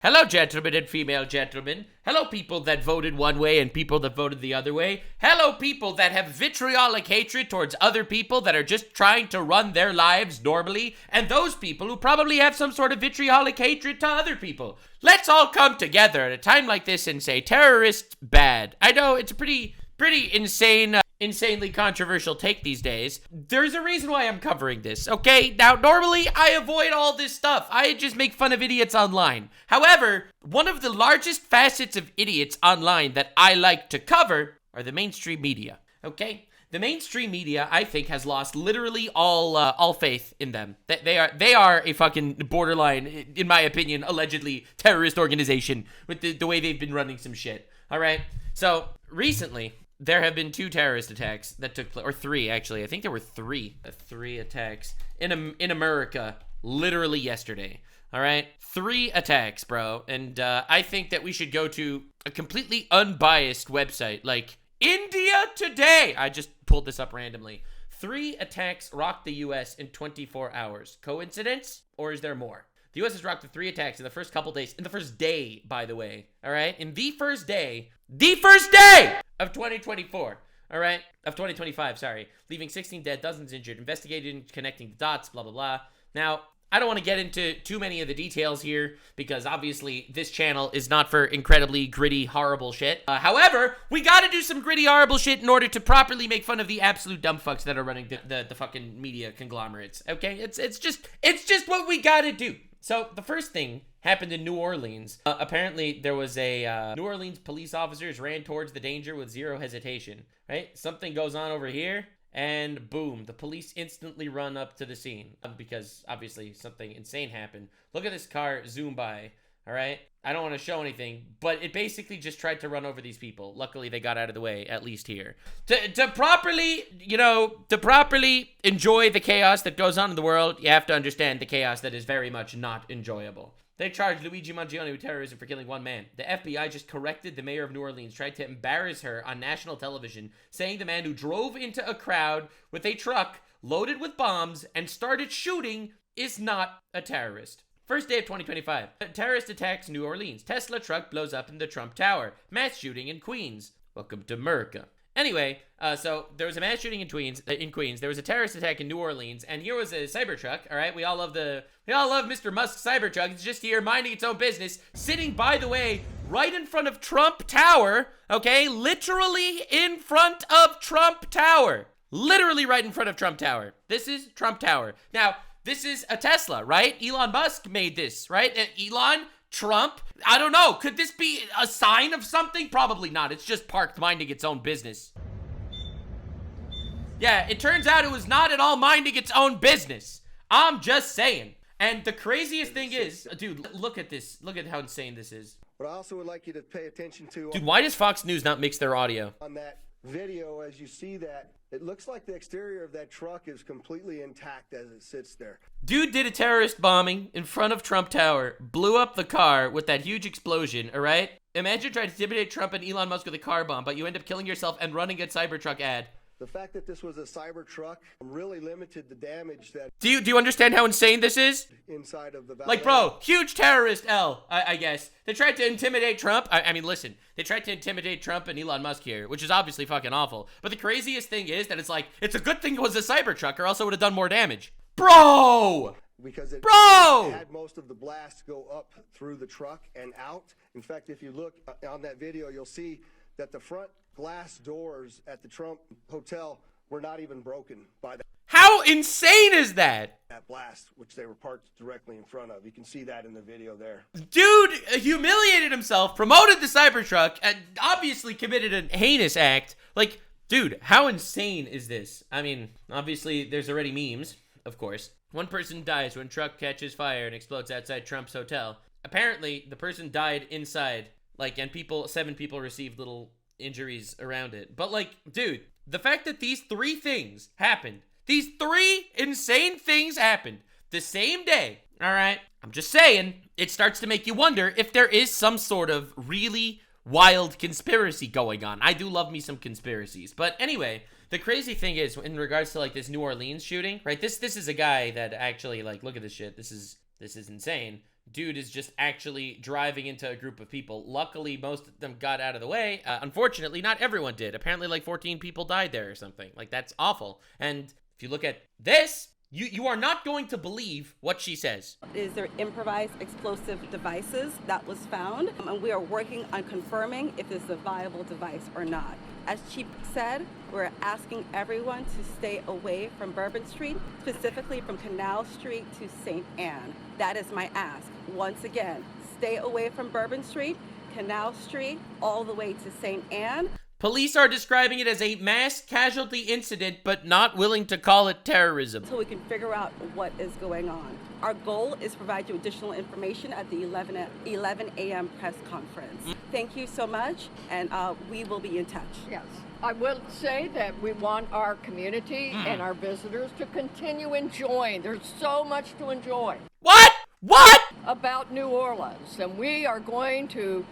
Hello, gentlemen and female gentlemen. Hello, people that voted one way and people that voted the other way. Hello, people that have vitriolic hatred towards other people that are just trying to run their lives normally. And those people who probably have some sort of vitriolic hatred to other people. Let's all come together at a time like this and say terrorists bad. I know it's a pretty insanely controversial take these days. There's a reason why I'm covering this, okay? Now, normally, I avoid all this stuff. I just make fun of idiots online. However, one of the largest facets of idiots online that I like to cover are the mainstream media, okay? The mainstream media, I think, has lost literally all faith in them. They are a fucking borderline, in my opinion, allegedly terrorist organization with the way they've been running some shit, all right? So, recently, there have been 2 terrorist attacks that took place, or 3 actually. I think there were 3 attacks in America literally yesterday. All right, 3 attacks, bro. And I think that we should go to a completely unbiased website like India Today. I just pulled this up randomly. 3 attacks rocked the U.S. in 24 hours. Coincidence, or is there more? The U.S. has rocked with 3 attacks in the first couple days. In the first day, by the way. All right, in the first day of 2024, all right, of 2025, sorry, leaving 16 dead, dozens injured, investigating, connecting the dots, blah, blah, blah. Now, I don't want to get into too many of the details here because obviously this channel is not for incredibly gritty, horrible shit. However, we got to do some gritty, horrible shit in order to properly make fun of the absolute dumb fucks that are running the fucking media conglomerates, okay? It's just what we got to do. So, the first thing happened in New Orleans. Apparently, there was a New Orleans police officers ran towards the danger with zero hesitation, right? Something goes on over here, and boom, the police instantly run up to the scene because, obviously, something insane happened. Look at this car zoom by, all right? I don't want to show anything, but it basically just tried to run over these people. Luckily, they got out of the way, at least here. To properly enjoy the chaos that goes on in the world, you have to understand the chaos that is very much not enjoyable. They charged Luigi Mangione with terrorism for killing 1 man. The FBI just corrected the mayor of New Orleans, tried to embarrass her on national television, saying the man who drove into a crowd with a truck loaded with bombs and started shooting is not a terrorist. First day of 2025. Terrorist attacks New Orleans. Tesla truck blows up in the Trump Tower. Mass shooting in Queens. Welcome to America. Anyway, so there was a mass shooting in Queens. There was a terrorist attack in New Orleans, and here was a cybertruck. All right, we all love Mr. Musk's cybertruck. It's just here minding its own business, sitting, by the way, right in front of Trump Tower. Okay, literally in front of Trump Tower. Literally right in front of Trump Tower. This is Trump Tower. Now, this is a Tesla, right? Elon Musk made this, right? Elon, Trump, I don't know. Could this be a sign of something? Probably not. It's just parked minding its own business. Yeah, it turns out it was not at all minding its own business. I'm just saying. And the craziest thing is, dude, look at this. Look at how insane this is. But I also would like you to pay attention to... Dude, why does Fox News not mix their audio? On that video, as you see that, it looks like the exterior of that truck is completely intact as it sits there. Dude did a terrorist bombing in front of Trump Tower, blew up the car with that huge explosion, all right? Imagine trying to intimidate Trump and Elon Musk with a car bomb, but you end up killing yourself and running a Cybertruck ad. The fact that this was a Cybertruck really limited the damage that... Do you understand how insane this is? Inside of the valet. Like, bro, huge terrorist L, I guess. They tried to intimidate Trump. I mean, listen, they tried to intimidate Trump and Elon Musk here, which is obviously fucking awful. But the craziest thing is that it's like, it's a good thing it was a Cybertruck or else it would have done more damage. Bro! Because it had most of the blast go up through the truck and out. In fact, if you look on that video, you'll see that the front glass doors at the Trump hotel were not even broken by that. How insane is that? That blast, which they were parked directly in front of. You can see that in the video there. Dude humiliated himself, promoted the Cybertruck, and obviously committed a heinous act. Like, dude, how insane is this? I mean, obviously, there's already memes, of course. 1 person dies when truck catches fire and explodes outside Trump's hotel. Apparently, the person died inside, like, and 7 people received little injuries around it. But, like, dude, the fact that these 3 things happened, these 3 insane things happened the same day, all right? I'm just saying, it starts to make you wonder if there is some sort of really wild conspiracy going on. I do love me some conspiracies. But anyway, the crazy thing is, in regards to, like, this New Orleans shooting, right? This is a guy that actually, like, look at this shit. This is insane. dude is just actually driving into a group of people. Luckily, most of them got out of the way. Unfortunately, not everyone did. Apparently, like 14 people died there or something. Like, that's awful. And if you look at this, you are not going to believe what she says. Is there improvised explosive devices that was found? And we are working on confirming if it's a viable device or not. As Chief said, we're asking everyone to stay away from Bourbon Street, specifically from Canal Street to St. Anne. That is my ask. Once again, stay away from Bourbon Street, Canal Street, all the way to St. Anne. Police are describing it as a mass casualty incident, but not willing to call it terrorism. So we can figure out what is going on. Our goal is to provide you additional information at the 11 a.m. press conference. Thank you so much, and we will be in touch. Yes. I will say that we want our community and our visitors to continue enjoying. There's so much to enjoy. What? What? About New Orleans, and we are going to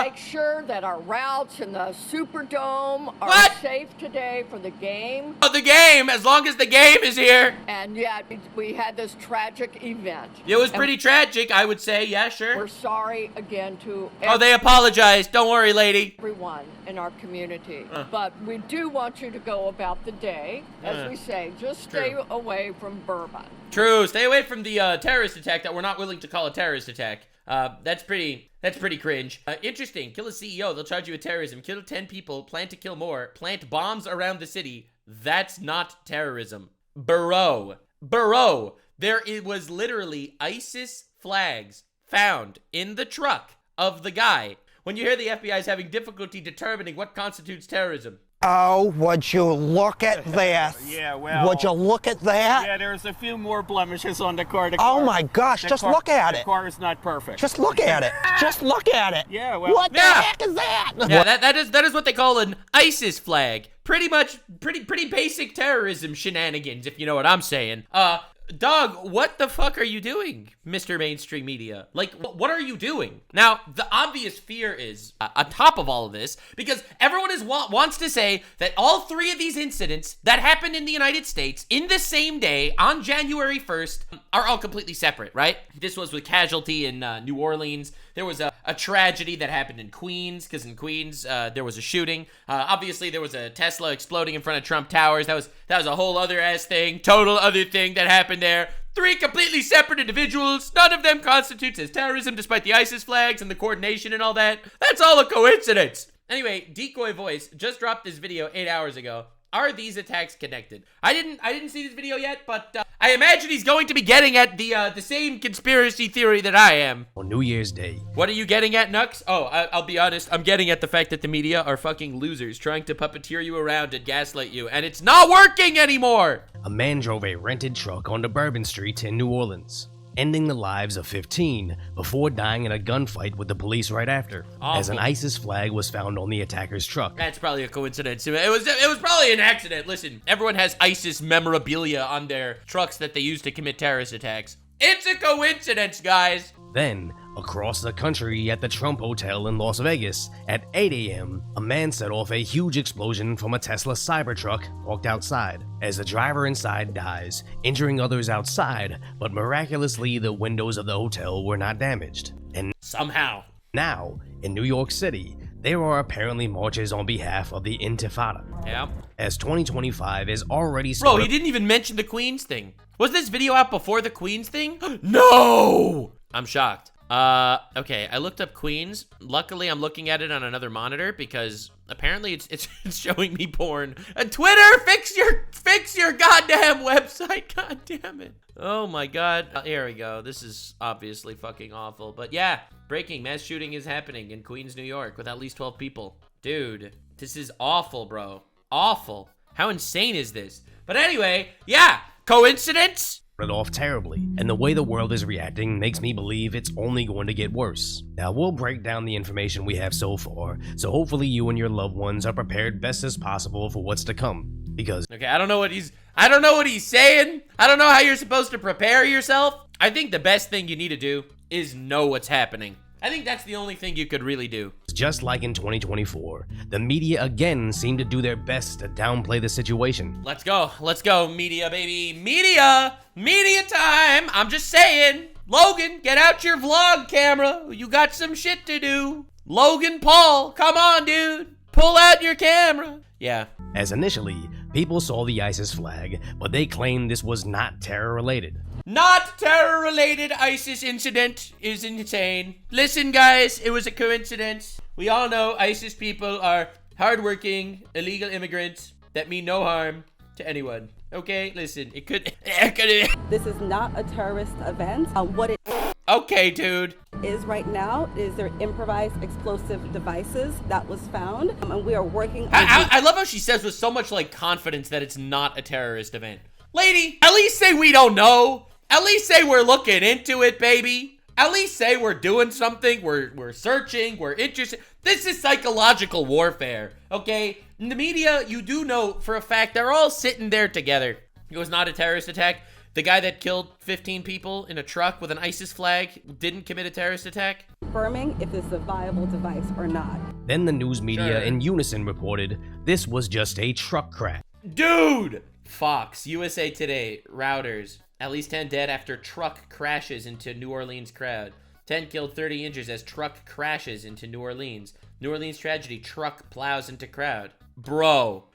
make sure that our routes in the Superdome are safe today for the game. Oh, the game, as long as the game is here. And yet, we had this tragic event. It was pretty tragic, I would say. Yeah, sure. We're sorry again to Oh, they apologized. Don't worry, lady. everyone in our community. But we do want you to go about the day, as we say, just stay away from Bourbon. True. Stay away from the terrorist attack that we're not willing to call a terrorist attack. That's pretty cringe. Interesting. Kill a CEO, they'll charge you with terrorism. Kill 10 people, plan to kill more. Plant bombs around the city. That's not terrorism. Bro. It was literally ISIS flags found in the truck of the guy. When you hear the FBI is having difficulty determining what constitutes terrorism. Oh, would you look at this? Yeah, well... Would you look at that? Yeah, there's a few more blemishes on the car. Oh my gosh, just look at it. The car is not perfect. Just look at it. Just look at it. Yeah, well... What the heck is that? Yeah, that is what they call an ISIS flag. Pretty much, pretty basic terrorism shenanigans, if you know what I'm saying. Dog, what the fuck are you doing, Mr. Mainstream Media? Like, what are you doing? Now, the obvious fear is, on top of all of this, because everyone wants to say that all three of these incidents that happened in the United States in the same day, on January 1st, are all completely separate, right? This was with casualty in New Orleans. There was a tragedy that happened in Queens, because in Queens, there was a shooting. Obviously, there was a Tesla exploding in front of Trump Towers. That was a whole other ass thing, total other thing that happened there. Three completely separate individuals. None of them constitutes as terrorism, despite the ISIS flags and the coordination and all that. That's all a coincidence. Anyway, Decoy Voice just dropped this video 8 hours ago. Are these attacks connected? I didn't see this video yet, but I imagine he's going to be getting at the same conspiracy theory that I am. On New Year's Day. What are you getting at, Nux? Oh, I'll be honest. I'm getting at the fact that the media are fucking losers trying to puppeteer you around and gaslight you, and it's not working anymore! A man drove a rented truck onto Bourbon Street in New Orleans, ending the lives of 15 before dying in a gunfight with the police right after, as an ISIS flag was found on the attacker's truck. That's probably a coincidence. It was probably an accident. Listen, everyone has ISIS memorabilia on their trucks that they use to commit terrorist attacks. It's a coincidence, guys. Then, across the country at the Trump Hotel in Las Vegas, at 8 a.m., a man set off a huge explosion from a Tesla cybertruck parked outside, as the driver inside dies, injuring others outside, but miraculously the windows of the hotel were not damaged. And somehow, now, in New York City, there are apparently marches on behalf of the Intifada. Yeah. As 2025 is already started. Bro, he didn't even mention the Queens thing. Was this video out before the Queens thing? No! I'm shocked. Okay, I looked up Queens. Luckily, I'm looking at it on another monitor because apparently it's showing me porn. Twitter, fix your goddamn website. God damn it. Oh my god. Here we go. This is obviously fucking awful. But yeah, breaking mass shooting is happening in Queens, New York with at least 12 people. Dude, this is awful, bro. Awful. How insane is this? But anyway, yeah, coincidence? Off terribly, and the way the world is reacting makes me believe it's only going to get worse. Now we'll break down the information we have so far, so hopefully you and your loved ones are prepared best as possible for what's to come. Because okay, I don't know what he's saying. I don't know how you're supposed to prepare yourself. I think the best thing you need to do is know what's happening. I think that's the only thing you could really do. Just like in 2024, the media again seemed to do their best to downplay the situation. Let's go, media, baby. Media time. I'm just saying. Logan, get out your vlog camera. You got some shit to do. Logan Paul, come on, dude. Pull out your camera. Yeah. As initially, people saw the ISIS flag, but they claimed this was not terror-related. Not terror-related ISIS incident is insane. Listen, guys, it was a coincidence. We all know ISIS people are hardworking, illegal immigrants that mean no harm to anyone. Okay, listen, it could. This is not a terrorist event. What it Okay, dude. is right now is their improvised explosive devices that was found, and we are working on. I love how she says with so much like confidence that it's not a terrorist event. Lady, at least say we don't know. At least say we're looking into it, baby. At least say we're doing something. We're searching. We're interested. This is psychological warfare, okay? In the media, you do know for a fact they're all sitting there together. It was not a terrorist attack. The guy that killed 15 people in a truck with an ISIS flag didn't commit a terrorist attack. Confirming if this is a viable device or not. Then the news media Sure. in unison reported this was just a truck crash. Dude! Fox, USA Today, routers. At least 10 dead after truck crashes into New Orleans crowd. 10 killed, 30 injured as truck crashes into New Orleans. New Orleans tragedy, truck plows into crowd. Bro,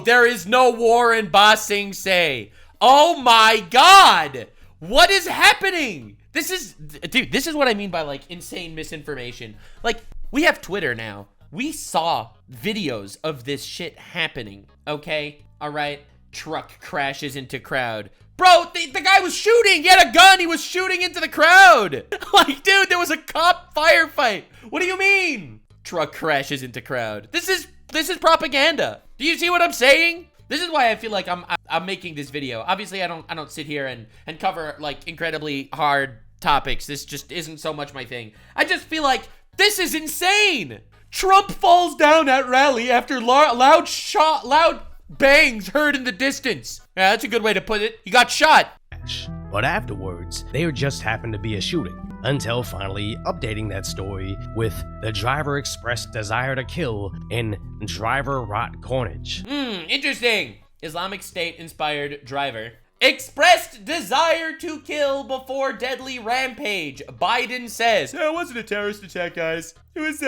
there is no war in Ba Sing Se. Oh my God! What is happening? This is what I mean by like insane misinformation. Like, we have Twitter now. We saw videos of this shit happening, okay? All right? Truck crashes into crowd. Bro, the guy was shooting. He had a gun. He was shooting into the crowd. Like, dude, there was a cop firefight. What do you mean? Truck crashes into crowd. This is propaganda. Do you see what I'm saying? This is why I feel like I'm making this video. Obviously, I don't sit here and cover like incredibly hard topics. This just isn't so much my thing. I just feel like this is insane. Trump falls down at rally after loud bangs heard in the distance. Yeah, that's a good way to put it. He got shot. But afterwards, there just happened to be a shooting, until finally updating that story with the driver expressed desire to kill in driver rot carnage. Interesting. Islamic State inspired driver expressed desire to kill before deadly rampage. Biden says, "It wasn't a terrorist attack, guys. It was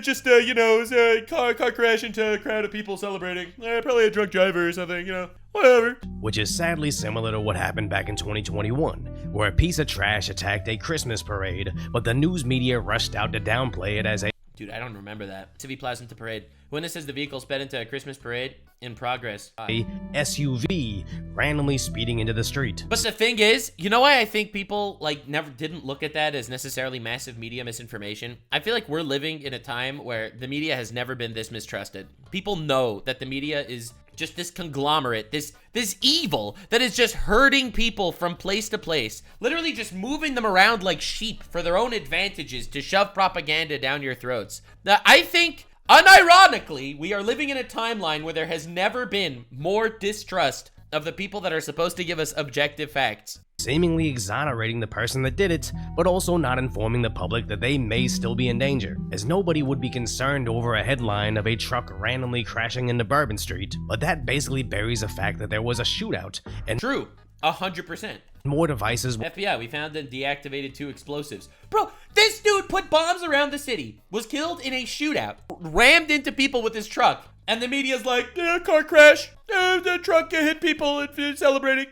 just a car crash into a crowd of people celebrating. Probably a drunk driver or something, whatever." Which is sadly similar to what happened back in 2021, where a piece of trash attacked a Christmas parade, but the news media rushed out to downplay it as a— Dude, I don't remember that. To be pleasant to parade. When it says the vehicle sped into a Christmas parade in progress. a SUV randomly speeding into the street. But the thing is, you know why I think people never didn't look at that as necessarily massive media misinformation? I feel like we're living in a time where the media has never been this mistrusted. People know that the media is just this conglomerate, this evil that is just herding people from place to place, literally just moving them around like sheep for their own advantages to shove propaganda down your throats. Now, I think, unironically, we are living in a timeline where there has never been more distrust of the people that are supposed to give us objective facts. Seemingly exonerating the person that did it, but also not informing the public that they may still be in danger, as nobody would be concerned over a headline of a truck randomly crashing into Bourbon Street, but that basically buries the fact that there was a shootout, and True, 100%. more devices. FBI, we found and deactivated 2 explosives. Bro, this dude put bombs around the city, was killed in a shootout, rammed into people with his truck, and the media's like, car crash, the truck hit people and celebrating.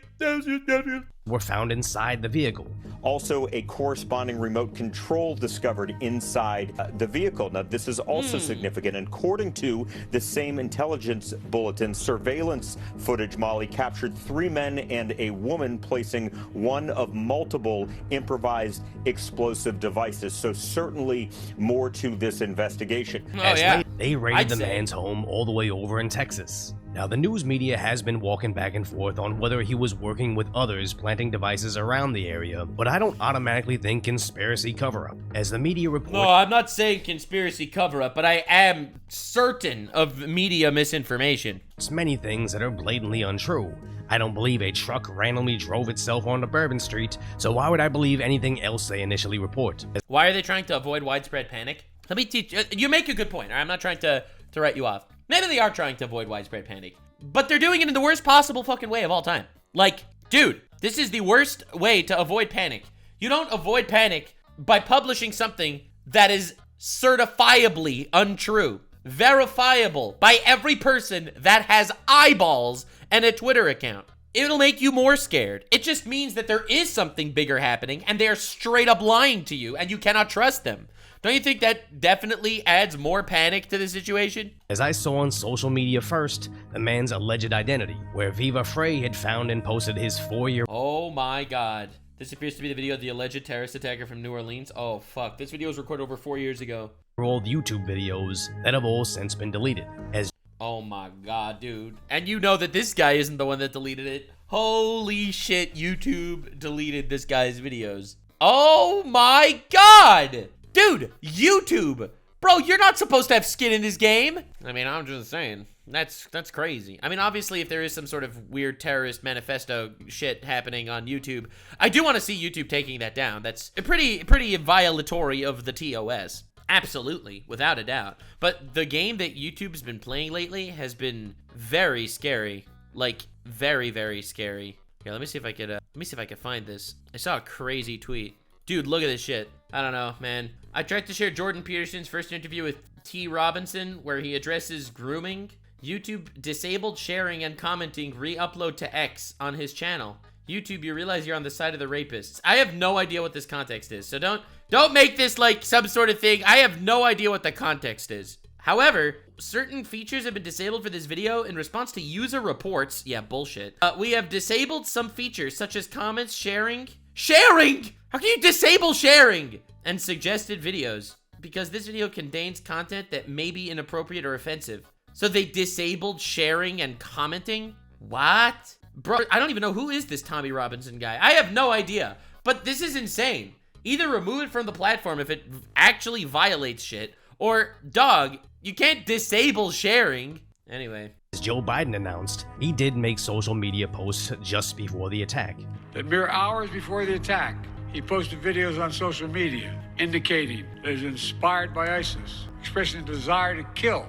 Were found inside the vehicle. Also, a corresponding remote control discovered inside the vehicle. Now, this is also significant. According to the same intelligence bulletin, surveillance footage, Molly, captured 3 men and a woman placing one of multiple improvised explosive devices. So certainly more to this investigation. Oh, As yeah. They raided I'd the say. man's home all the way over in Texas. Now, the news media has been walking back and forth on whether he was working with others planting devices around the area, but I don't automatically think conspiracy cover-up, as the media reports. No, I'm not saying conspiracy cover-up, but I am certain of media misinformation. Many things that are blatantly untrue. I don't believe a truck randomly drove itself onto Bourbon Street, so why would I believe anything else they initially report? Why are they trying to avoid widespread panic? Let me teach you. Make a good point. I'm not trying to write you off. Maybe they are trying to avoid widespread panic, but they're doing it in the worst possible fucking way of all time. Like, dude, This is the worst way to avoid panic. You don't avoid panic by publishing something that is certifiably untrue, verifiable by every person that has eyeballs and a Twitter account. It'll make you more scared. It just means that there is something bigger happening and they're straight up lying to you and you cannot trust them. Don't you think that definitely adds more panic to the situation? As I saw on social media first, the man's alleged identity, where Viva Frey had found and posted his 4-year-old Oh my god. This appears to be the video of the alleged terrorist attacker from New Orleans. Oh fuck, this video was recorded over 4 years ago. YouTube videos that have all since been deleted. As Oh my god, dude. And you know that this guy isn't the one that deleted it. Holy shit, YouTube deleted this guy's videos. Oh my god! Dude, YouTube! Bro, you're not supposed to have skin in this game. I mean, I'm just saying. That's crazy. I mean, obviously, if there is some sort of weird terrorist manifesto shit happening on YouTube, I do want to see YouTube taking that down. That's pretty violatory of the TOS. Absolutely, without a doubt. But the game that YouTube's been playing lately has been very scary. Like, very, very scary. Here, let me see if I could find this. I saw a crazy tweet. Dude, look at this shit. I don't know, man. I tried to share Jordan Peterson's first interview with T. Robinson, where he addresses grooming. YouTube disabled sharing and commenting re-upload to X on his channel. YouTube, you realize you're on the side of the rapists. I have no idea what this context is, so don't make this like some sort of thing. I have no idea what the context is. However, certain features have been disabled for this video in response to user reports. Yeah, bullshit. We have disabled some features such as comments, sharing? How can you disable sharing? And suggested videos, because this video contains content that may be inappropriate or offensive. So they disabled sharing and commenting? What? Bro, I don't even know who is this Tommy Robinson guy. I have no idea, but this is insane. Either remove it from the platform if it actually violates shit, or dog, you can't disable sharing. Anyway. As Joe Biden announced, he did make social media posts just before the attack. That mere hours before the attack, he posted videos on social media indicating that he's inspired by ISIS, expressing a desire to kill.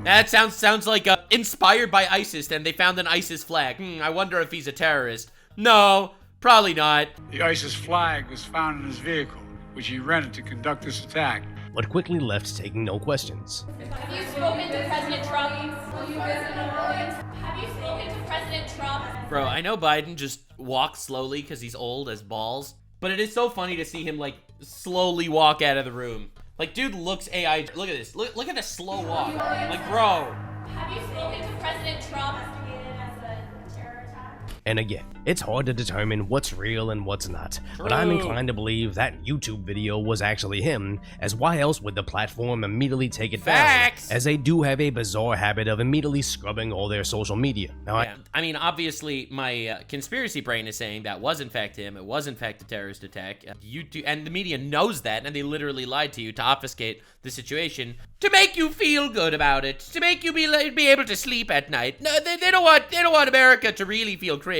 That sounds like inspired by ISIS, and they found an ISIS flag. I wonder if he's a terrorist. No, probably not. The ISIS flag was found in his vehicle, which he rented to conduct this attack. But quickly left taking no questions. Have you spoken to President Trump? Will you visit New Orleans? Have you spoken to President Trump? Bro, I know Biden just walks slowly because he's old as balls, but it is so funny to see him like slowly walk out of the room. Like, dude looks AI. Look at this. Look at the slow walk. Like, bro. Have you spoken to President Trump? And again, it's hard to determine what's real and what's not, but I'm inclined to believe that YouTube video was actually him, as why else would the platform immediately take it down, as they do have a bizarre habit of immediately scrubbing all their social media. Now, yeah. I mean, obviously, my conspiracy brain is saying that was in fact him, it was in fact a terrorist attack. YouTube, and the media knows that, and they literally lied to you to obfuscate the situation, to make you feel good about it, to make you be able to sleep at night. No, they don't want America to really feel cringe.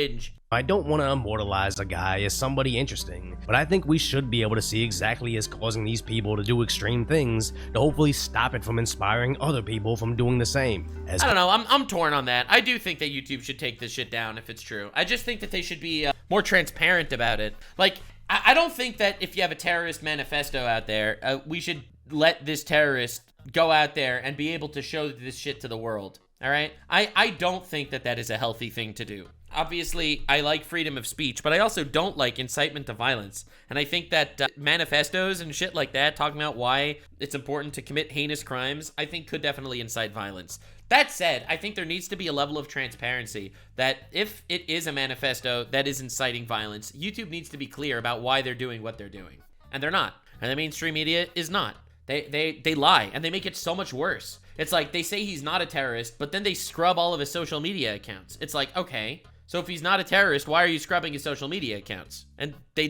I don't want to immortalize a guy as somebody interesting, but I think we should be able to see exactly as causing these people to do extreme things to hopefully stop it from inspiring other people from doing the same. I don't know, I'm torn on that. I do think that YouTube should take this shit down if it's true. I just think that they should be more transparent about it. Like, I don't think that if you have a terrorist manifesto out there, we should let this terrorist go out there and be able to show this shit to the world, all right? I don't think that that is a healthy thing to do. Obviously, I like freedom of speech, but I also don't like incitement to violence. And I think that manifestos and shit like that, talking about why it's important to commit heinous crimes, I think could definitely incite violence. That said, I think there needs to be a level of transparency that if it is a manifesto that is inciting violence, YouTube needs to be clear about why they're doing what they're doing. And they're not. And the mainstream media is not. They lie, and they make it so much worse. It's like they say he's not a terrorist, but then they scrub all of his social media accounts. It's like, okay, so if he's not a terrorist, why are you scrubbing his social media accounts? And they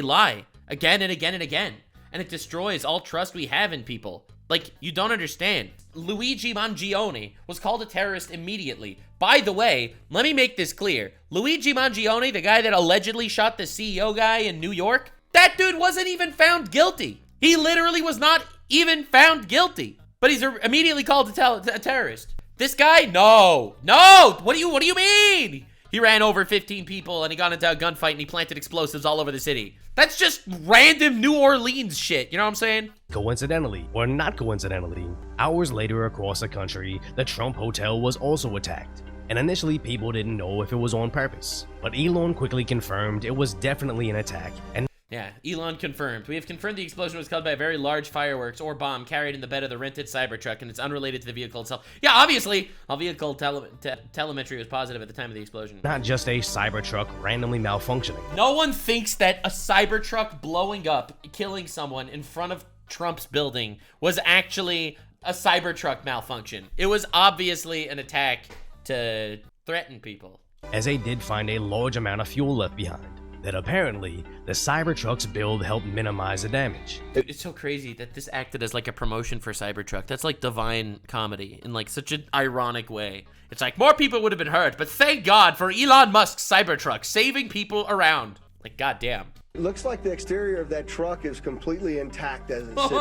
lie again and again and again. And it destroys all trust we have in people. Like, you don't understand. Luigi Mangione was called a terrorist immediately. By the way, let me make this clear. Luigi Mangione, the guy that allegedly shot the CEO guy in New York, that dude wasn't even found guilty. He literally was not even found guilty. But he's immediately called a terrorist. This guy? No. What do you mean? He ran over 15 people and he got into a gunfight and he planted explosives all over the city. That's just random New Orleans shit, you know what I'm saying? Coincidentally, or not coincidentally, hours later across the country, the Trump Hotel was also attacked. And initially people didn't know if it was on purpose, but Elon quickly confirmed it was definitely an attack. And yeah, Elon confirmed. We have confirmed the explosion was caused by a very large fireworks or bomb carried in the bed of the rented Cybertruck, and it's unrelated to the vehicle itself. Yeah, obviously, all vehicle telemetry was positive at the time of the explosion. not just a Cybertruck randomly malfunctioning. No one thinks that a Cybertruck blowing up, killing someone in front of Trump's building was actually a Cybertruck malfunction. It was obviously an attack to threaten people. As they did find a large amount of fuel left behind, that apparently the Cybertruck's build helped minimize the damage. It's so crazy that this acted as like a promotion for Cybertruck. That's like divine comedy in like such an ironic way. It's like more people would have been hurt, but thank God for Elon Musk's Cybertruck saving people around. Like, goddamn. It looks like the exterior of that truck is completely intact as it sits there.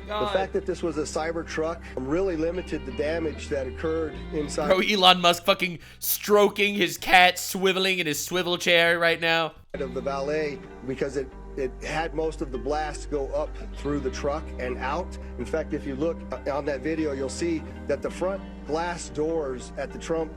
God. The fact that this was a Cybertruck really limited the damage that occurred inside. Bro, Elon Musk fucking stroking his cat, swiveling in his swivel chair right now. Of the valet, because it had most of the blast go up through the truck and out. In fact, if you look on that video, you'll see that the front glass doors at the Trump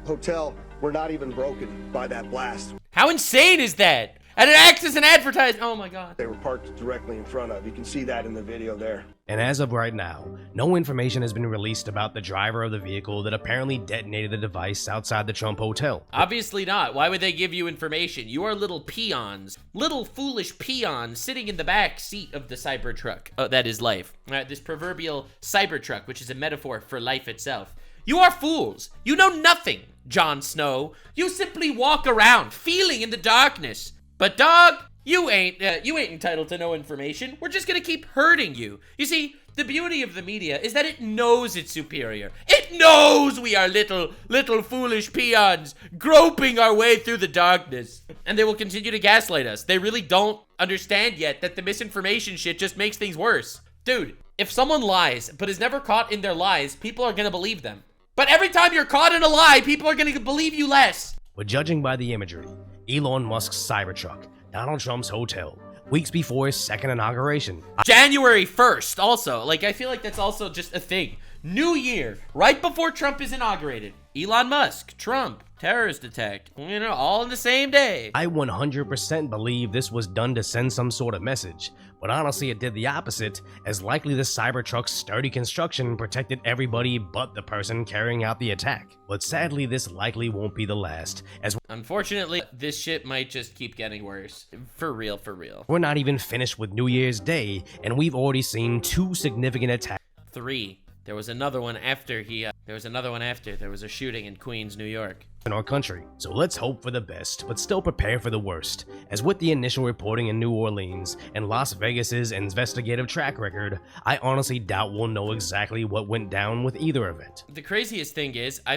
hotel were not even broken by that blast. How insane is that? And it acts as an advertisement. Oh my God. They were parked directly in front of. You can see that in the video there. And as of right now, no information has been released about the driver of the vehicle that apparently detonated the device outside the Trump Hotel. Obviously not. Why would they give you information? You are little peons, little foolish peons sitting in the back seat of the Cybertruck. Oh, that is life. This proverbial Cybertruck, which is a metaphor for life itself. You are fools. You know nothing, Jon Snow. You simply walk around feeling in the darkness. But dog, you ain't entitled to no information. We're just gonna keep hurting you. You see, the beauty of the media is that it knows it's superior. It knows we are little foolish peons groping our way through the darkness. And they will continue to gaslight us. They really don't understand yet that the misinformation shit just makes things worse. Dude, if someone lies but is never caught in their lies, people are gonna believe them. But every time you're caught in a lie, people are gonna believe you less. But judging by the imagery, Elon Musk's Cybertruck, Donald Trump's hotel, weeks before his second inauguration. January 1st also. Like, I feel like that's also just a thing. New Year, right before Trump is inaugurated. Elon Musk, Trump, terrorist attack, you know, all in the same day. I 100% believe this was done to send some sort of message, but honestly it did the opposite, as likely the Cybertruck's sturdy construction protected everybody but the person carrying out the attack. But sadly this likely won't be the last, as unfortunately this shit might just keep getting worse. For real, for real. We're not even finished with New Year's Day, and we've already seen 2 significant attacks. 3. There was another one after there was a shooting in Queens, New York. In our country. So let's hope for the best, but still prepare for the worst, as with the initial reporting in New Orleans and Las Vegas's investigative track record, I honestly doubt we'll know exactly what went down with either event. The craziest thing is, I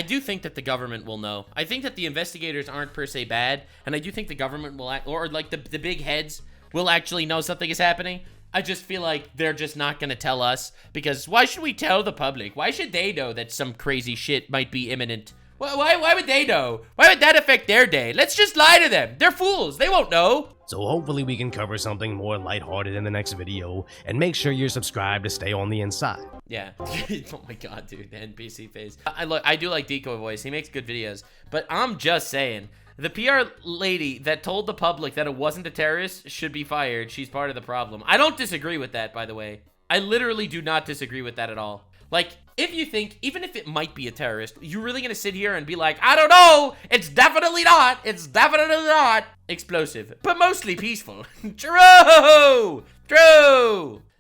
do think that the government will know. I think that the investigators aren't per se bad, and I do think the government will, or like the big heads will actually know something is happening. I just feel like they're just not gonna tell us, because why should we tell the public? Why should they know that some crazy shit might be imminent? Why would they know? Why would that affect their day? Let's just lie to them. They're fools. They won't know. So hopefully we can cover something more lighthearted in the next video, and make sure you're subscribed to stay on the inside. Yeah. Oh my God, dude, the NPC phase. I do like Decoy Voice. He makes good videos, but I'm just saying, the PR lady that told the public that it wasn't a terrorist should be fired. She's part of the problem. I don't disagree with that, by the way. I literally do not disagree with that at all. Like, if you think, even if it might be a terrorist, you're really gonna sit here and be like, I don't know, it's definitely not explosive, but mostly peaceful. True!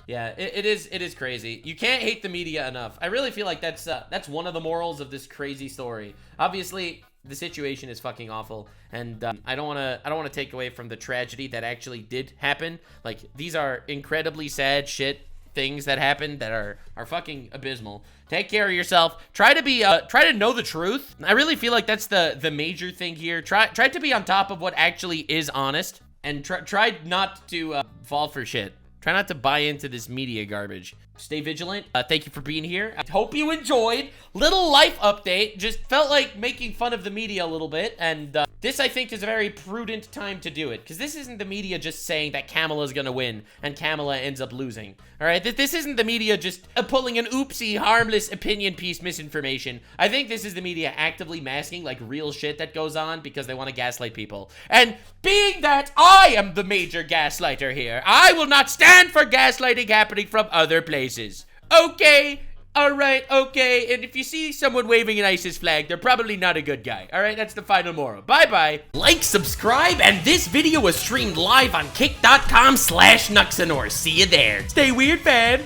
Yeah, it is crazy. You can't hate the media enough. I really feel like that's one of the morals of this crazy story. Obviously, the situation is fucking awful, and I don't want to take away from the tragedy that actually did happen. Like, these are incredibly sad shit things that happened that are fucking abysmal. Take care of yourself. Try to know the truth. I really feel like that's the major thing here. Try to be on top of what actually is honest, and try not to fall for shit. Try not to buy into this media garbage. Stay vigilant. Thank you for being here. I hope you enjoyed. Little life update. Just felt like making fun of the media a little bit. And this, I think, is a very prudent time to do it. Because this isn't the media just saying that Kamala's gonna win and Kamala ends up losing. All right? This isn't the media just pulling an oopsie, harmless opinion piece misinformation. I think this is the media actively masking, like, real shit that goes on because they want to gaslight people. And being that I am the major gaslighter here, I will not stand for gaslighting happening from other places. Okay, alright, okay, and if you see someone waving an ISIS flag, they're probably not a good guy. Alright, that's the final moral. Bye-bye. Like, subscribe, and this video was streamed live on kick.com/Nuxanor. See you there. Stay weird, fam.